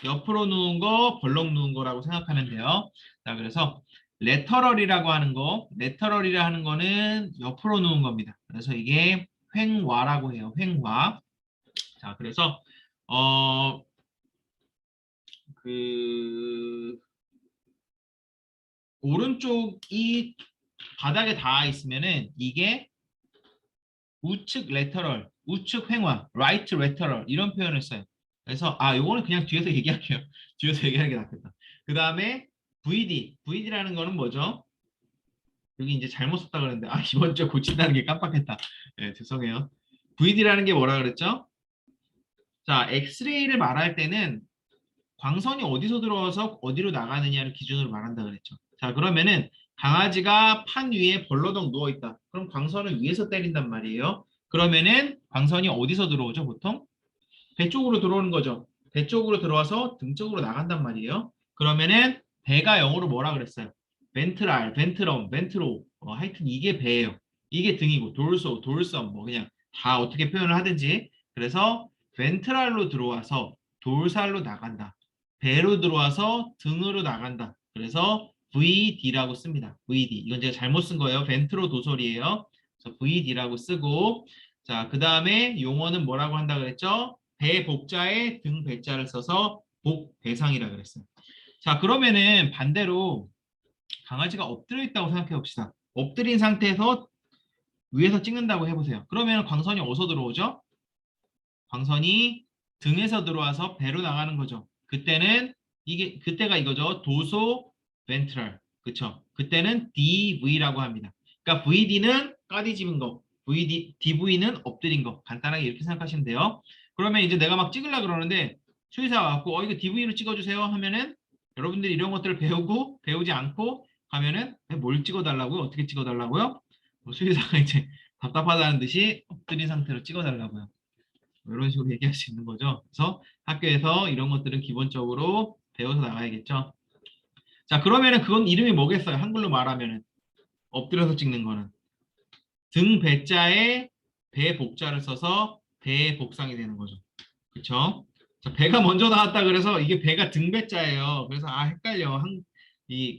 Speaker 1: 옆으로 누운 거, 벌렁 누운 거라고 생각하면 돼요. 자, 그래서 레터럴이라고 하는 거, 레터럴이라 하는 거는 옆으로 누운 겁니다. 그래서 이게 횡와라고 해요. 횡와. 자, 그래서 어, 그 오른쪽이 바닥에 닿아 있으면은 이게 우측 레터럴, 우측 횡화, 라이트 레터럴 이런 표현을 써요. 그래서 요거는 그냥 뒤에서 얘기할게요. 뒤에서 얘기하는 게 낫겠다. 그 다음에 VD라는 거는 뭐죠? 여기 이제 잘못 썼다 그랬는데 이번 주에 고친다는 게 깜빡했다. 네, 죄송해요. VD라는 게 뭐라 그랬죠? 자, 엑스레이를 말할 때는 광선이 어디서 들어와서 어디로 나가느냐를 기준으로 말한다 그랬죠. 자, 그러면은 강아지가 판 위에 벌러덩 누워 있다. 그럼 광선을 위에서 때린단 말이에요. 그러면은 광선이 어디서 들어오죠, 보통? 배 쪽으로 들어오는 거죠. 배 쪽으로 들어와서 등 쪽으로 나간단 말이에요. 그러면은 배가 영어로 뭐라 그랬어요? 벤트랄, 벤트럼, 벤트로. 하여튼 이게 배예요. 이게 등이고 돌섬 뭐 그냥 다 어떻게 표현을 하든지. 그래서 벤트랄로 들어와서 돌살로 나간다. 배로 들어와서 등으로 나간다. 그래서 VD라고 씁니다. VD. 이건 제가 잘못 쓴 거예요. 벤트로 도솔이에요. 그래서 VD라고 쓰고 자, 그 다음에 용어는 뭐라고 한다 그랬죠? 배복자에 등 배자를 써서 복배상이라 그랬어요. 자, 그러면은 반대로 강아지가 엎드려 있다고 생각해 봅시다. 엎드린 상태에서 위에서 찍는다고 해보세요. 그러면 광선이 어디서 들어오죠? 광선이 등에서 들어와서 배로 나가는 거죠. 그때가 이거죠. 도소 벤트럴. 그쵸? 그때는 DV라고 합니다. 그러니까 VD는 까디 집은 거, DV는 엎드린 거. 간단하게 이렇게 생각하시면 돼요. 그러면 이제 내가 막 찍으려 그러는데 수의사가 왔고 이거 DV로 찍어주세요 하면은 여러분들이 이런 것들을 배우지 않고 가면은 뭘 찍어달라고요? 어떻게 찍어달라고요? 수의사가 이제 답답하다는 듯이 엎드린 상태로 찍어달라고요. 이런 식으로 얘기할 수 있는 거죠. 그래서 학교에서 이런 것들은 기본적으로 배워서 나가야겠죠. 자, 그러면은 그건 이름이 뭐겠어요? 한글로 말하면은 엎드려서 찍는 거는 등 배자에 배 복자를 써서 배 복상이 되는 거죠. 그렇죠? 자, 배가 먼저 나왔다 그래서 이게 배가 등배자예요. 그래서 헷갈려.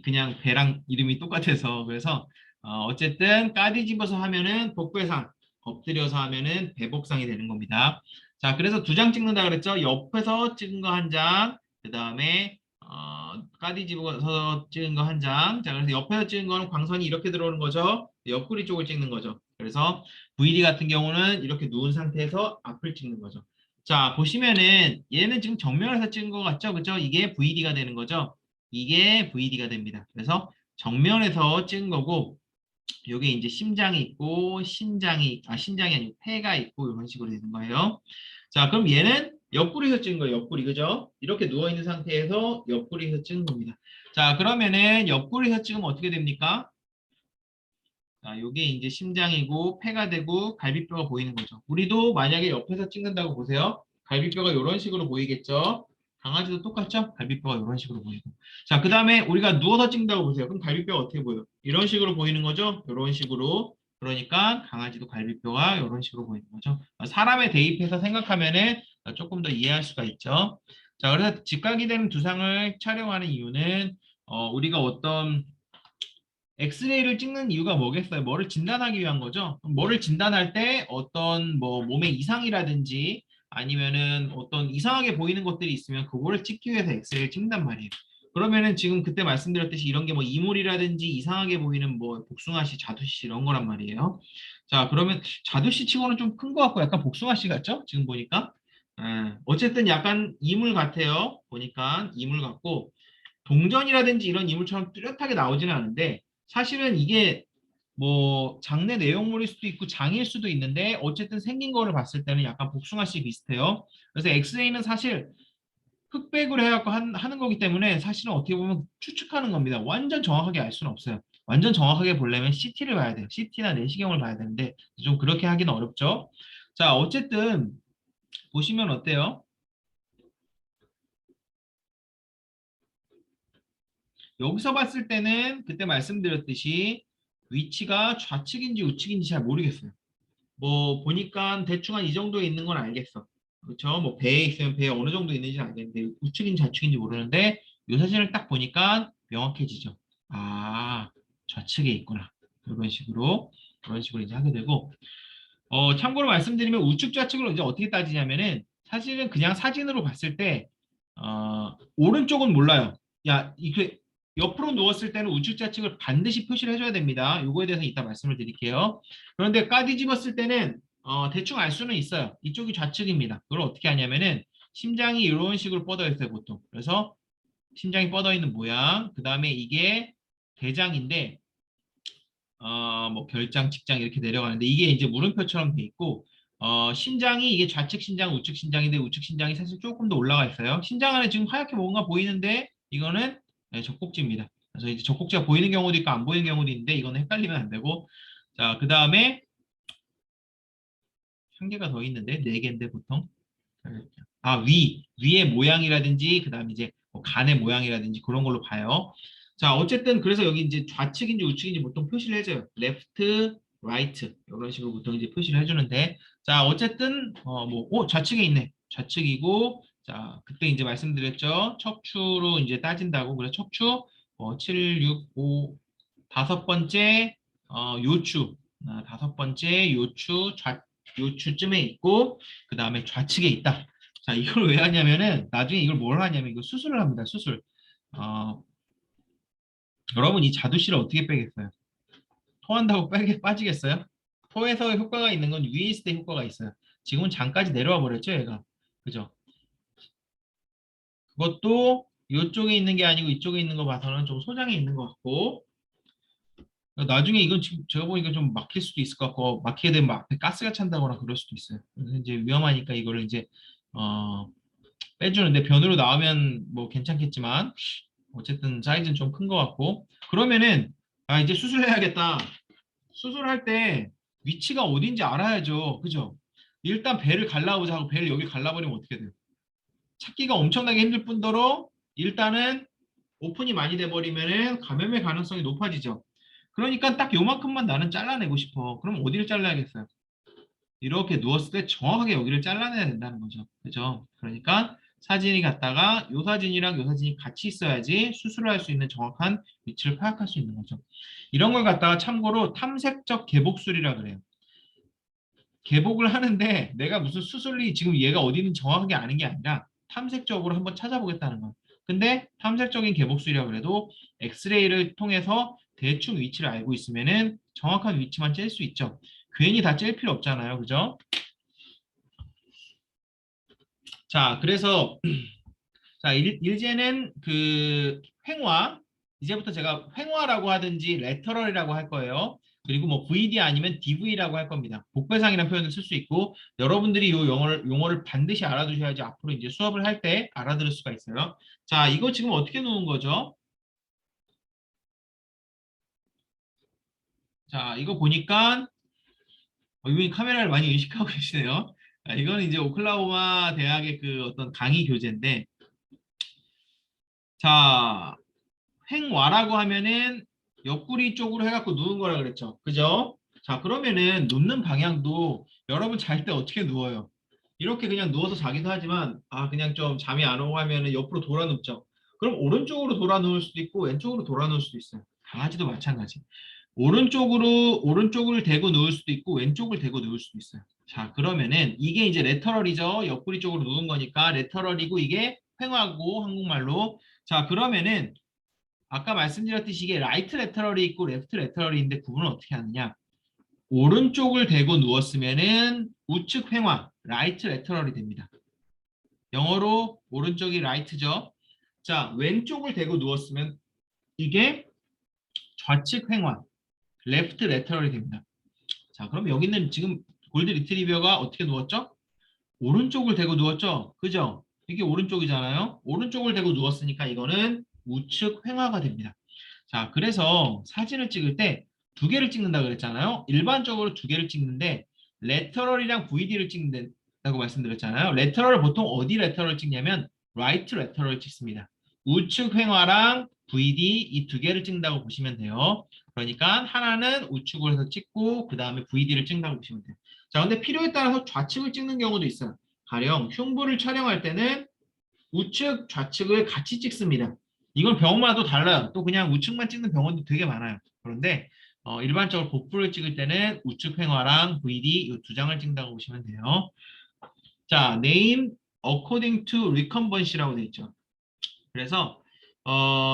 Speaker 1: 그냥 배랑 이름이 똑같아서. 그래서 어쨌든 까디 집어서 하면은 복배상, 엎드려서 하면은 배복상이 되는 겁니다. 자, 그래서 두 장 찍는다 그랬죠? 옆에서 찍은 거 한 장, 그 다음에 까디 집어서 찍은 거 한 장. 자, 그래서 옆에서 찍은 거는 광선이 이렇게 들어오는 거죠. 옆구리 쪽을 찍는 거죠. 그래서 VD 같은 경우는 이렇게 누운 상태에서 앞을 찍는 거죠. 자, 보시면은 얘는 지금 정면에서 찍은 것 같죠? 그죠? 이게 VD가 되는 거죠? 이게 VD가 됩니다. 그래서 정면에서 찍은 거고, 요게 이제 심장이 있고, 심장이 아니고 폐가 있고, 이런 식으로 되는 거예요. 자, 그럼 얘는 옆구리에서 찍은 거예요. 옆구리, 그죠? 이렇게 누워있는 상태에서 옆구리에서 찍은 겁니다. 자, 그러면은 옆구리에서 찍으면 어떻게 됩니까? 자, 요게 이제 심장이고 폐가 되고 갈비뼈가 보이는 거죠. 우리도 만약에 옆에서 찍는다고 보세요. 갈비뼈가 이런 식으로 보이겠죠. 강아지도 똑같죠? 갈비뼈가 이런 식으로 보이고. 자, 그 다음에 우리가 누워서 찍는다고 보세요. 그럼 갈비뼈가 어떻게 보여요? 이런 식으로 보이는 거죠? 이런 식으로. 그러니까 강아지도 갈비뼈가 이런 식으로 보이는 거죠. 사람에 대입해서 생각하면은 조금 더 이해할 수가 있죠. 자, 그래서 직각이 되는 두상을 촬영하는 이유는 우리가 어떤 엑스레이를 찍는 이유가 뭐겠어요? 뭐를 진단하기 위한 거죠? 뭐를 진단할 때 어떤 뭐 몸의 이상이라든지 아니면은 어떤 이상하게 보이는 것들이 있으면 그거를 찍기 위해서 엑스레이를 찍는단 말이에요. 그러면은 지금 그때 말씀드렸듯이 이런 게 뭐 이물이라든지 이상하게 보이는 뭐 복숭아씨, 자두씨 이런 거란 말이에요. 자, 그러면 자두씨 치고는 좀 큰 것 같고 약간 복숭아씨 같죠? 지금 보니까. 어쨌든 약간 이물 같아요. 보니까 이물 같고 동전이라든지 이런 이물처럼 뚜렷하게 나오지는 않은데 사실은 이게 뭐 장내 내용물일 수도 있고 장일 수도 있는데 어쨌든 생긴 거를 봤을 때는 약간 복숭아씨 비슷해요. 그래서 엑스레이는 사실 흑백으로 해갖고 하는 거기 때문에 사실은 어떻게 보면 추측하는 겁니다. 완전 정확하게 알 수는 없어요. 완전 정확하게 보려면 CT를 봐야 돼요. CT나 내시경을 봐야 되는데 좀 그렇게 하기는 어렵죠. 자, 어쨌든 보시면 어때요? 여기서 봤을 때는 그때 말씀드렸듯이 위치가 좌측인지 우측인지 잘 모르겠어요. 뭐 보니까 대충 한 이 정도에 있는 건 알겠어. 그렇죠? 뭐 배에 있으면 배에 어느 정도 있는지 알겠는데 우측인지 좌측인지 모르는데 이 사진을 딱 보니까 명확해지죠. 아, 좌측에 있구나. 그런 식으로 이제 하게 되고 참고로 말씀드리면 우측 좌측을 이제 어떻게 따지냐면은 사실은 그냥 사진으로 봤을 때 오른쪽은 몰라요. 야, 이게 옆으로 누웠을 때는 우측 좌측을 반드시 표시를 해줘야 됩니다. 요거에 대해서 이따 말씀을 드릴게요. 그런데 까뒤집었을 때는 대충 알 수는 있어요. 이쪽이 좌측입니다. 그걸 어떻게 하냐면은 심장이 이런 식으로 뻗어 있어요, 보통. 그래서 심장이 뻗어 있는 모양. 그 다음에 이게 대장인데 뭐 별장, 직장 이렇게 내려가는데 이게 이제 물음표처럼 돼 있고 신장이 이게 좌측 신장, 우측 신장인데 우측 신장이 사실 조금 더 올라가 있어요. 신장 안에 지금 하얗게 뭔가 보이는데 이거는 젖꼭지입니다. 그래서 이제 젖꼭지가 보이는 경우도 있고 안 보이는 경우도 있는데 이거는 헷갈리면 안 되고 자, 그 다음에 한 개가 더 있는데 네 개인데 보통 위의 모양이라든지 그다음에 이제 뭐 간의 모양이라든지 그런 걸로 봐요. 자, 어쨌든 그래서 여기 이제 좌측인지 우측인지 보통 표시를 해줘요. 레프트, 라이트 이런 식으로 보통 이제 표시를 해주는데 자, 어쨌든 좌측에 있네. 좌측이고 자, 그때 이제 말씀드렸죠. 척추로 이제 따진다고 그래서 척추 7, 6, 5 다섯 번째 요추 다섯 번째 요추쯤에 있고 그 다음에 좌측에 있다. 자, 이걸 왜 하냐면은 나중에 이걸 뭘 하냐면 이거 수술을 합니다. 수술. 어, 여러분 이 자두씨를 어떻게 빼겠어요? 토한다고 빠지겠어요? 토에서 효과가 있는 건 위에 있을 때 효과가 있어요. 지금은 장까지 내려와 버렸죠, 얘가. 그죠? 그것도 이쪽에 있는 게 아니고 이쪽에 있는 거 봐서는 좀 소장에 있는 것 같고 나중에 이건 지금 제가 보니까 좀 막힐 수도 있을 것 같고 막히게 되면 막 앞에 가스가 찬다거나 그럴 수도 있어요. 그래서 이제 위험하니까 이거를 이제 어, 빼주는데 변으로 나오면 뭐 괜찮겠지만 어쨌든 사이즈는 좀 큰 것 같고 그러면은 이제 수술해야겠다. 수술할 때 위치가 어딘지 알아야죠. 그죠? 일단 배를 갈라보자 하고 배를 여기 갈라버리면 어떻게 돼요? 찾기가 엄청나게 힘들 뿐더러 일단은 오픈이 많이 돼버리면은 감염의 가능성이 높아지죠. 그러니까 딱 요만큼만 나는 잘라내고 싶어. 그럼 어디를 잘라야겠어요? 이렇게 누웠을 때 정확하게 여기를 잘라내야 된다는 거죠. 그죠? 그러니까 사진이 갔다가 요 사진이랑 요 사진이 같이 있어야지 수술을 할 수 있는 정확한 위치를 파악할 수 있는 거죠. 이런 걸 갖다가 참고로 탐색적 개복술이라 그래요. 개복을 하는데 내가 무슨 수술이 지금 얘가 어디 있는지 정확하게 아는 게 아니라 탐색적으로 한번 찾아보겠다는 거예요. 근데 탐색적인 개복술이라고 그래도 엑스레이를 통해서 대충 위치를 알고 있으면은 정확한 위치만 짤 수 있죠. 괜히 다 짤 필요 없잖아요. 그죠? 자, 그래서 자, 일제는 그 횡화, 이제부터 제가 횡화라고 하든지 레터럴이라고 할 거예요. 그리고 뭐 VD 아니면 DV라고 할 겁니다. 복배상이라는 표현을 쓸 수 있고 여러분들이 이 용어를 반드시 알아두셔야지 앞으로 이제 수업을 할 때 알아들을 수가 있어요. 자, 이거 지금 어떻게 놓은 거죠? 자, 이거 보니까 이분이 카메라를 많이 의식하고 계시네요. 자, 이거는 이제 오클라호마 대학의 그 어떤 강의 교재인데 자, 횡와라고 하면은 옆구리 쪽으로 해갖고 누운 거라 그랬죠. 그죠? 자, 그러면은 눕는 방향도 여러분 잘 때 어떻게 누워요? 이렇게 그냥 누워서 자기도 하지만 그냥 좀 잠이 안 오고 하면은 옆으로 돌아 눕죠. 그럼 오른쪽으로 돌아 누울 수도 있고 왼쪽으로 돌아 누울 수도 있어요. 강아지도 마찬가지. 오른쪽을 대고 누울 수도 있고 왼쪽을 대고 누울 수도 있어요. 자, 그러면은 이게 이제 레터럴이죠. 옆구리 쪽으로 누운 거니까 레터럴이고 이게 횡화고 한국말로. 자, 그러면은 아까 말씀드렸듯이 이게 라이트 레터럴이 있고 레프트 레터럴이 있는데 구분을 어떻게 하느냐? 오른쪽을 대고 누웠으면은 우측 횡화, 라이트 레터럴이 됩니다. 영어로 오른쪽이 라이트죠. 자, 왼쪽을 대고 누웠으면 이게 좌측 횡화, 레프트 레터럴이 됩니다. 자, 그럼 여기는 지금 골드 리트리버가 어떻게 누웠죠? 오른쪽을 대고 누웠죠? 그죠? 이게 오른쪽이잖아요. 오른쪽을 대고 누웠으니까 이거는 우측 횡화가 됩니다. 자, 그래서 사진을 찍을 때 두 개를 찍는다 그랬잖아요. 일반적으로 두 개를 찍는데 레터럴이랑 VD를 찍는다고 말씀드렸잖아요. 레터럴을 보통 어디 레터럴 찍냐면 라이트 레터럴 찍습니다. 우측 횡화랑 VD 이 두 개를 찍는다고 보시면 돼요. 그러니까 하나는 우측으로 해서 찍고 그 다음에 VD를 찍는다고 보시면 돼요. 자, 근데 필요에 따라서 좌측을 찍는 경우도 있어요. 가령 흉부를 촬영할 때는 우측, 좌측을 같이 찍습니다. 이건 병원마다 달라요. 또 그냥 우측만 찍는 병원도 되게 많아요. 그런데 일반적으로 복부를 찍을 때는 우측 횡화랑 VD 이 두 장을 찍는다고 보시면 돼요. 자, name according to recumbency라고 되어 있죠. 그래서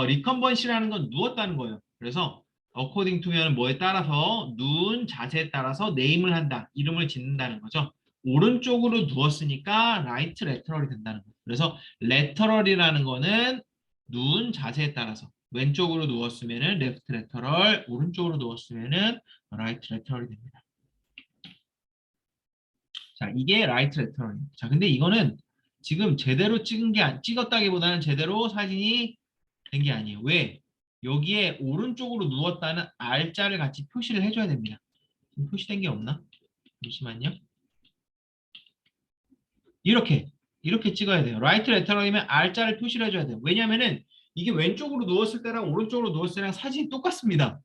Speaker 1: recumbency라는 건 누웠다는 거예요. 그래서 according to면 뭐에 따라서 누운 자세에 따라서 name을 한다. 이름을 짓는다는 거죠. 오른쪽으로 누웠으니까 right lateral이 된다는 거예요. 그래서 lateral이라는 거는 누운 자세에 따라서 왼쪽으로 누웠으면은 left lateral, 오른쪽으로 누웠으면은 right lateral이 됩니다. 자, 이게 right lateral입니다. 자, 근데 이거는 지금 제대로 찍었다기보다는 제대로 사진이 된 게 아니에요. 왜? 여기에 오른쪽으로 누웠다는 R자를 같이 표시를 해줘야 됩니다. 지금 표시된 게 없나? 잠시만요. 이렇게 찍어야 돼요. 라이트 레터럴이면 R자를 표시를 해줘야 돼요. 왜냐면은 이게 왼쪽으로 누웠을 때랑 오른쪽으로 누웠을 때랑 사진이 똑같습니다.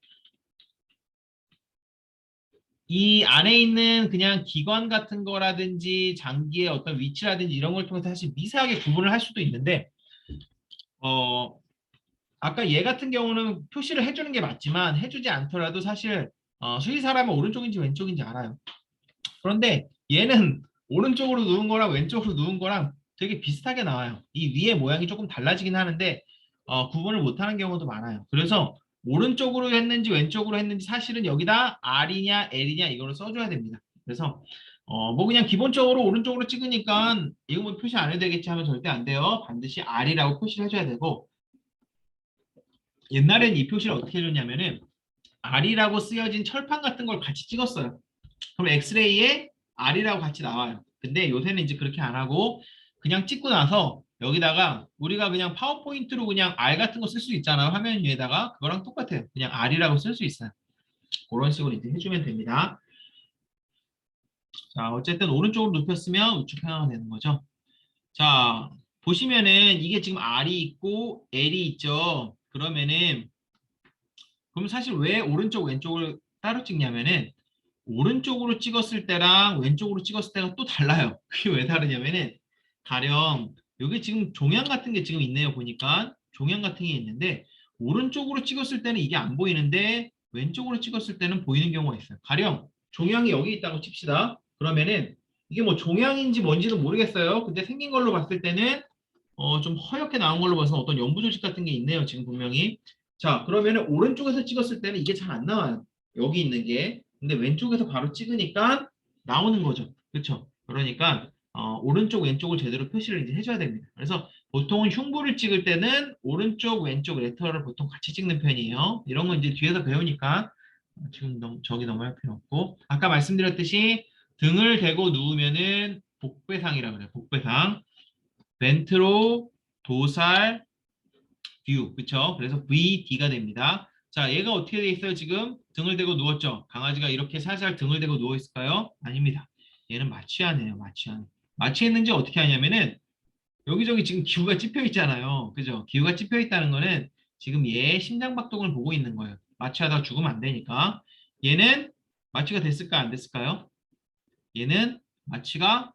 Speaker 1: 이 안에 있는 그냥 기관 같은 거라든지 장기의 어떤 위치라든지 이런 걸 통해서 사실 미세하게 구분을 할 수도 있는데 어, 아까 얘 같은 경우는 표시를 해주는 게 맞지만 해주지 않더라도 사실 수의사라면 오른쪽인지 왼쪽인지 알아요. 그런데 얘는 오른쪽으로 누운 거랑 왼쪽으로 누운 거랑 되게 비슷하게 나와요. 이 위에 모양이 조금 달라지긴 하는데 구분을 못하는 경우도 많아요. 그래서 오른쪽으로 했는지 왼쪽으로 했는지 사실은 여기다 R이냐 L이냐 이거를 써줘야 됩니다. 그래서 뭐 그냥 기본적으로 오른쪽으로 찍으니까 이거 뭐 표시 안 해도 되겠지 하면 절대 안 돼요. 반드시 R이라고 표시를 해줘야 되고 옛날엔 이 표시를 어떻게 해줬냐면은 R이라고 쓰여진 철판 같은 걸 같이 찍었어요. 그럼 엑스레이에 R이라고 같이 나와요. 근데 요새는 이제 그렇게 안 하고 그냥 찍고 나서 여기다가 우리가 그냥 파워포인트로 그냥 R 같은 거 쓸 수 있잖아요. 화면 위에다가 그거랑 똑같아요. 그냥 R이라고 쓸 수 있어요. 그런 식으로 이제 해주면 됩니다. 자, 어쨌든 오른쪽으로 눕혔으면 우측 편향이 되는 거죠. 자, 보시면은 이게 지금 R이 있고 L이 있죠. 그럼 사실 왜 오른쪽 왼쪽을 따로 찍냐면은 오른쪽으로 찍었을 때랑 왼쪽으로 찍었을 때가 또 달라요. 그게 왜 다르냐면은 가령 여기 지금 종양 같은 게 지금 있네요. 보니까 종양 같은 게 있는데 오른쪽으로 찍었을 때는 이게 안 보이는데 왼쪽으로 찍었을 때는 보이는 경우가 있어요. 가령 종양이 여기 있다고 칩시다. 그러면은 이게 뭐 종양인지 뭔지는 모르겠어요. 근데 생긴 걸로 봤을 때는 좀 허옇게 나온 걸로 봐서 어떤 연부 조직 같은 게 있네요. 지금 분명히. 자, 그러면은 오른쪽에서 찍었을 때는 이게 잘 안 나와요. 여기 있는 게. 근데 왼쪽에서 바로 찍으니까 나오는 거죠. 그렇죠? 그러니까 오른쪽 왼쪽을 제대로 표시를 이제 해줘야 됩니다. 그래서 보통은 흉부를 찍을 때는 오른쪽 왼쪽 레터럴을 보통 같이 찍는 편이에요. 이런 건 이제 뒤에서 배우니까 지금 저기 넘어갈 필요 없고 아까 말씀드렸듯이 등을 대고 누우면은 복배상이라고 그래요. 복배상. 벤트로 도살 뷰 그쵸? 그래서 VD가 됩니다. 자, 얘가 어떻게 돼 있어요? 지금 등을 대고 누웠죠? 강아지가 이렇게 살살 등을 대고 누워 있을까요? 아닙니다. 얘는 마취하네요. 마취하네. 마취했는지 어떻게 하냐면은 여기저기 지금 기구가 찝혀 있잖아요. 그죠? 기구가 찝혀 있다는 거는 지금 얘의 심장 박동을 보고 있는 거예요. 마취하다가 죽으면 안 되니까. 얘는 마취가 됐을까 안 됐을까요? 얘는 마취가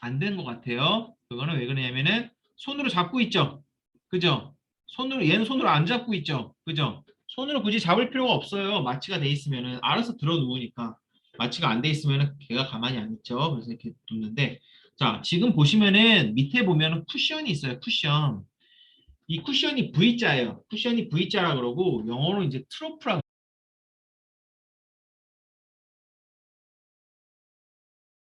Speaker 1: 안 된 것 같아요. 그거는 왜 그러냐면은 손으로 잡고 있죠. 그죠? 손으로 얘는 손으로 안 잡고 있죠. 그죠? 손으로 굳이 잡을 필요가 없어요. 마취가 돼 있으면은 알아서 들어 누우니까. 마취가 안 돼 있으면은 걔가 가만히 안 있죠. 그래서 이렇게 눕는데 자, 지금 보시면은 밑에 보면은 쿠션이 있어요. 쿠션. 이 쿠션이 V자예요. 쿠션이 V자라 그러고 영어로 이제 트로프라고